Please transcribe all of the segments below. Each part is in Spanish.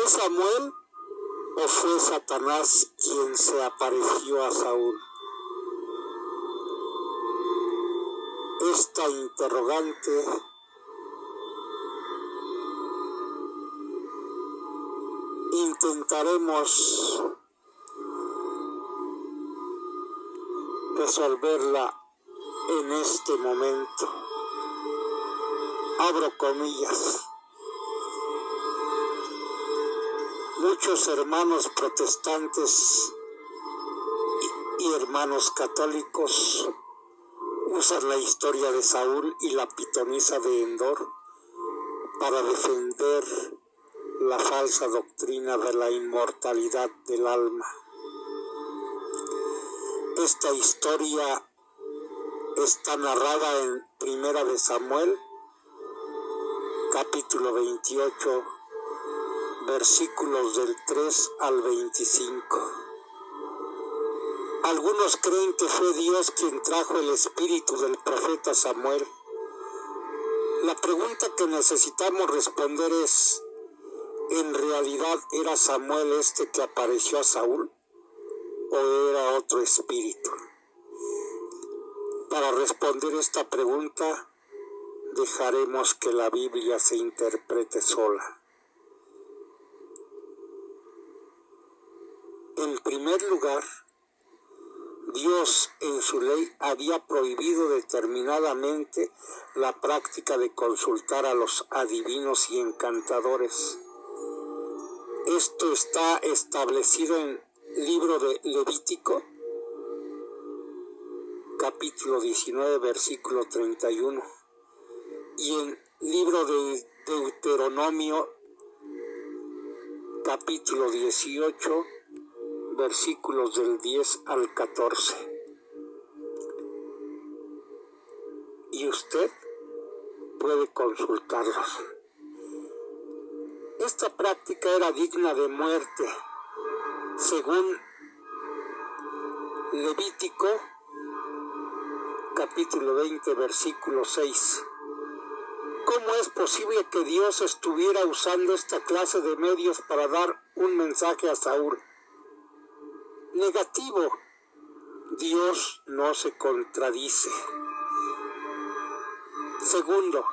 Samuel o fue Satanás quien se apareció a Saúl? Esta interrogante intentaremos resolverla en este momento. Abro comillas. Muchos hermanos protestantes y hermanos católicos usan la historia de Saúl y la pitonisa de Endor para defender la falsa doctrina de la inmortalidad del alma. Esta historia está narrada en Primera de Samuel, capítulo 28, versículos del 3 al 25. Algunos creen que fue Dios quien trajo el espíritu del profeta Samuel. La pregunta que necesitamos responder es, ¿en realidad era Samuel este que apareció a Saúl o era otro espíritu? Para responder esta pregunta, dejaremos que la Biblia se interprete sola. En primer lugar, Dios en su ley había prohibido determinadamente la práctica de consultar a los adivinos y encantadores. Esto está establecido en el libro de Levítico, capítulo 19, versículo 31, y en el libro de Deuteronomio, capítulo 18, versículos del 10 al 14. Y usted puede consultarlos. Esta práctica era digna de muerte, según Levítico, capítulo 20, versículo 6. ¿Cómo es posible que Dios estuviera usando esta clase de medios para dar un mensaje a Saúl? Negativo, Dios no se contradice. Segundo,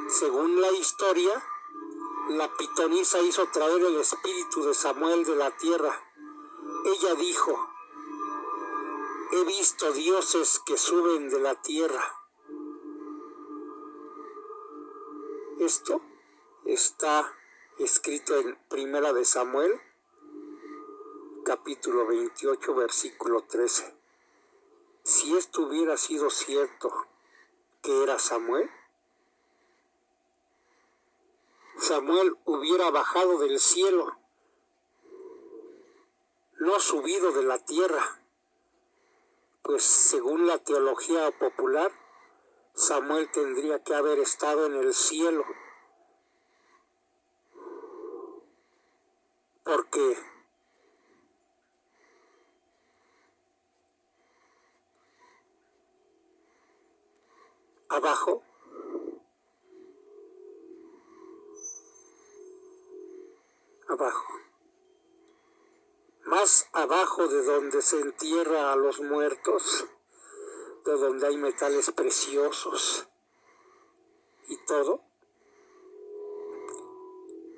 según la historia, la pitonisa hizo traer el espíritu de Samuel de la tierra. Ella dijo, he visto dioses que suben de la tierra. Esto está escrito en Primera de Samuel, capítulo 28, versículo 13. Si esto hubiera sido cierto, que era Samuel, Samuel hubiera bajado del cielo, no subido de la tierra, pues según la teología popular, Samuel tendría que haber estado en el cielo, porque abajo más abajo de donde se entierra a los muertos, de donde hay metales preciosos y todo,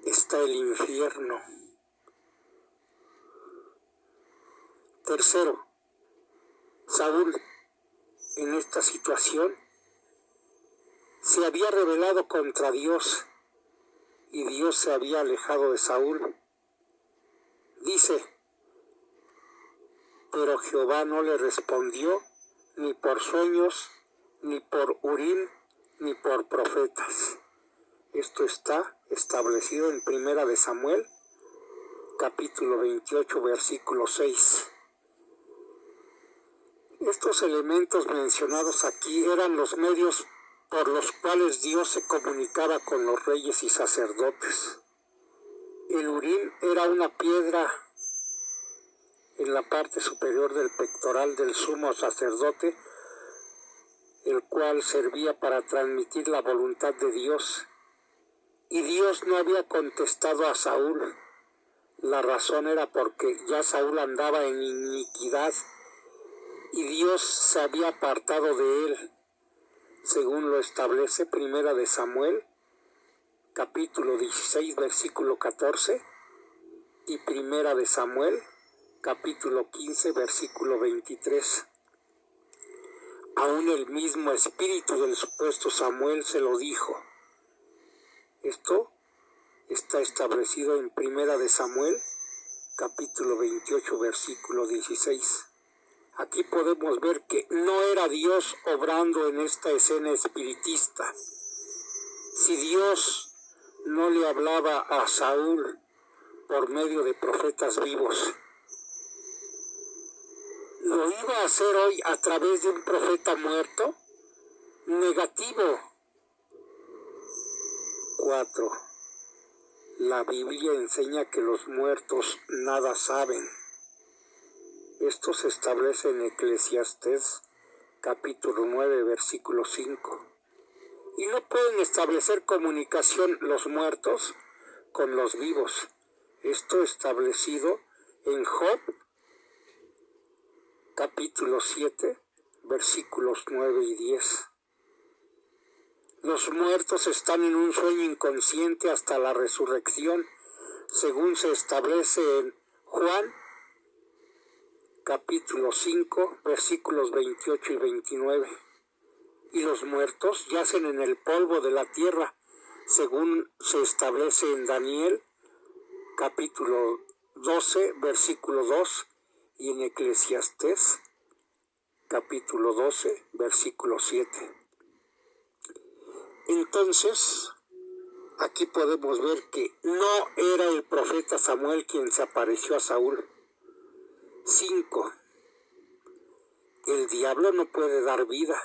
está el infierno. Tercero, Saúl en esta situación se había rebelado contra Dios y Dios se había alejado de Saúl. Dice, pero Jehová no le respondió ni por sueños, ni por Urim, ni por profetas. Esto está establecido en Primera de Samuel, capítulo 28, versículo 6. Estos elementos mencionados aquí eran los medios por los cuales Dios se comunicaba con los reyes y sacerdotes. El Urim era una piedra en la parte superior del pectoral del sumo sacerdote, el cual servía para transmitir la voluntad de Dios, y Dios no había contestado a Saúl. La razón era porque ya Saúl andaba en iniquidad y Dios se había apartado de él, según lo establece Primera de Samuel, capítulo 16, versículo 14, y Primera de Samuel, capítulo 15, versículo 23. Aún el mismo espíritu del supuesto Samuel se lo dijo. Esto está establecido en Primera de Samuel, capítulo 28, versículo 16. Aquí podemos ver que no era Dios obrando en esta escena espiritista. Si Dios no le hablaba a Saúl por medio de profetas vivos, ¿lo iba a hacer hoy a través de un profeta muerto? Negativo. 4. La Biblia enseña que los muertos nada saben. Esto se establece en Eclesiastés, capítulo 9, versículo 5. Y no pueden establecer comunicación los muertos con los vivos. Esto establecido en Job, capítulo 7, versículos 9 y 10. Los muertos están en un sueño inconsciente hasta la resurrección, según se establece en Juan, capítulo 5, versículos 28 y 29. Y los muertos yacen en el polvo de la tierra, según se establece en Daniel, capítulo 12, versículo 2, y en Eclesiastés, capítulo 12, versículo 7. Entonces, aquí podemos ver que no era el profeta Samuel quien se apareció a Saúl. 5. El diablo no puede dar vida,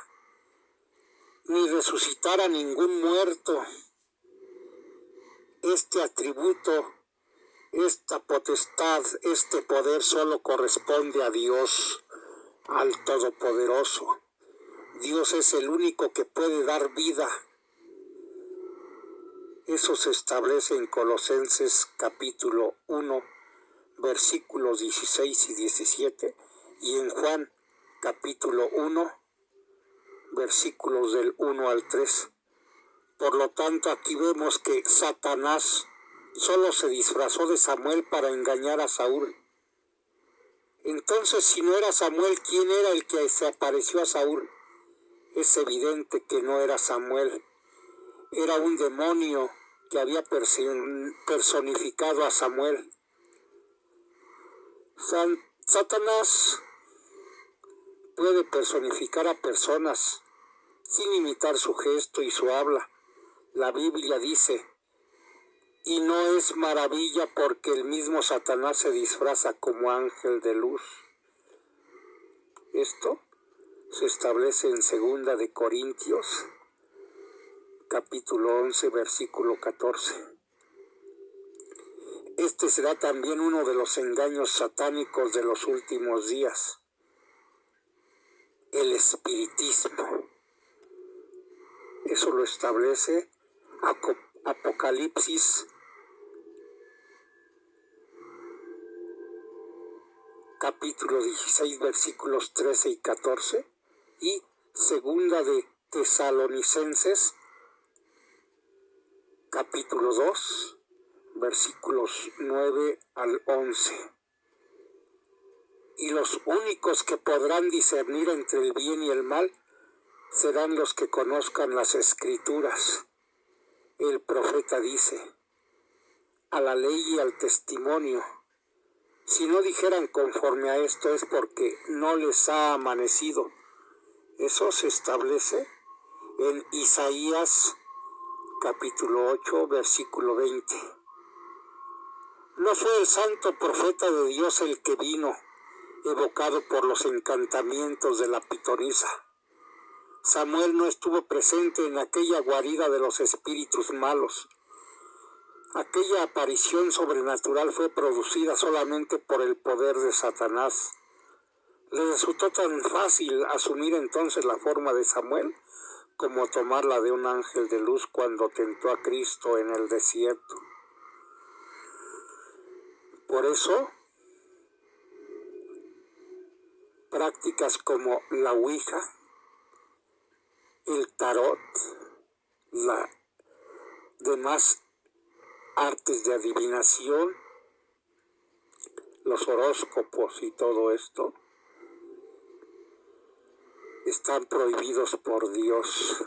ni resucitar a ningún muerto. Este atributo, esta potestad, este poder solo corresponde a Dios, al Todopoderoso. Dios es el único que puede dar vida. Eso se establece en Colosenses capítulo 1, versículos 16 y 17, y en Juan capítulo 1, versículos del 1 al 3. Por lo tanto, aquí vemos que Satanás solo se disfrazó de Samuel para engañar a Saúl. Entonces, si no era Samuel, ¿quién era el que se apareció a Saúl? Es evidente que no era Samuel. Era un demonio que había personificado a Samuel. Satanás puede personificar a personas sin imitar su gesto y su habla. La Biblia dice, y no es maravilla porque el mismo Satanás se disfraza como ángel de luz. Esto se establece en 2 de Corintios, capítulo 11, versículo 14. Este será también uno de los engaños satánicos de los últimos días, el espiritismo. Eso lo establece Apocalipsis, capítulo 16, versículos 13 y 14, y 2 de Tesalonicenses, capítulo 2, versículos 9 al 11. Y los únicos que podrán discernir entre el bien y el mal serán los que conozcan las Escrituras. El profeta dice, a la ley y al testimonio. Si no dijeran conforme a esto es porque no les ha amanecido. Eso se establece en Isaías capítulo 8, versículo 20. No fue el santo profeta de Dios el que vino, evocado por los encantamientos de la pitonisa. Samuel no estuvo presente en aquella guarida de los espíritus malos. Aquella aparición sobrenatural fue producida solamente por el poder de Satanás. ¿Le resultó tan fácil asumir entonces la forma de Samuel como tomarla de un ángel de luz cuando tentó a Cristo en el desierto. Por eso, prácticas como la Ouija, el tarot, las demás artes de adivinación, los horóscopos y todo esto, están prohibidos por Dios.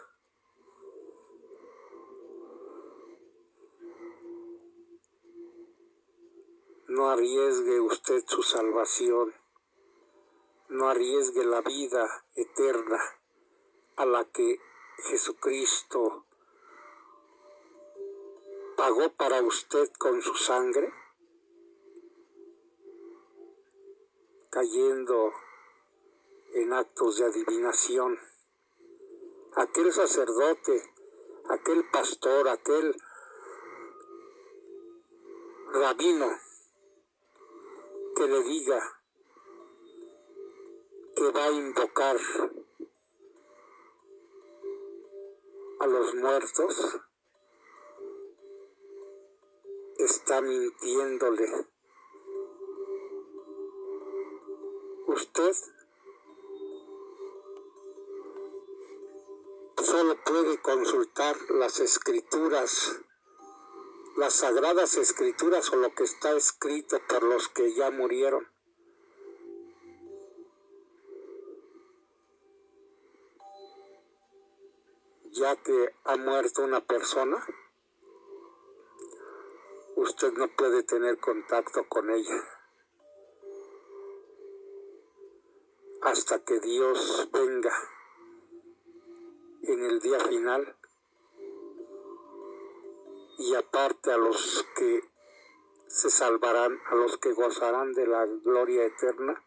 No arriesgue usted su salvación, no arriesgue la vida eterna a la que Jesucristo pagó para usted con su sangre, cayendo en actos de adivinación. Aquel sacerdote, aquel pastor, aquel rabino que le diga que va a invocar a los muertos, está mintiéndole. Usted solo puede consultar las escrituras, las sagradas escrituras o lo que está escrito por los que ya murieron. Ya que ha muerto una persona, usted no puede tener contacto con ella hasta que Dios venga en el día final y aparte a los que se salvarán, a los que gozarán de la gloria eterna.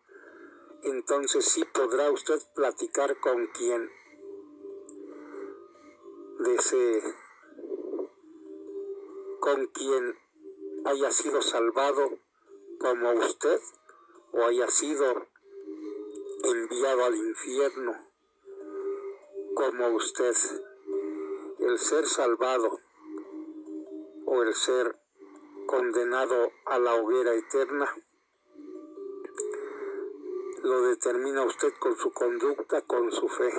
Entonces sí podrá usted platicar con quien desee, con quien haya sido salvado como usted o haya sido enviado al infierno como usted. El ser salvado o el ser condenado a la hoguera eterna lo determina usted con su conducta, con su fe.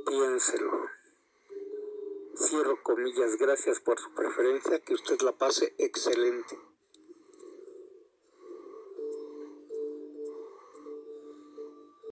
Piénselo. Cierro comillas. Gracias por su preferencia. Que usted la pase excelente.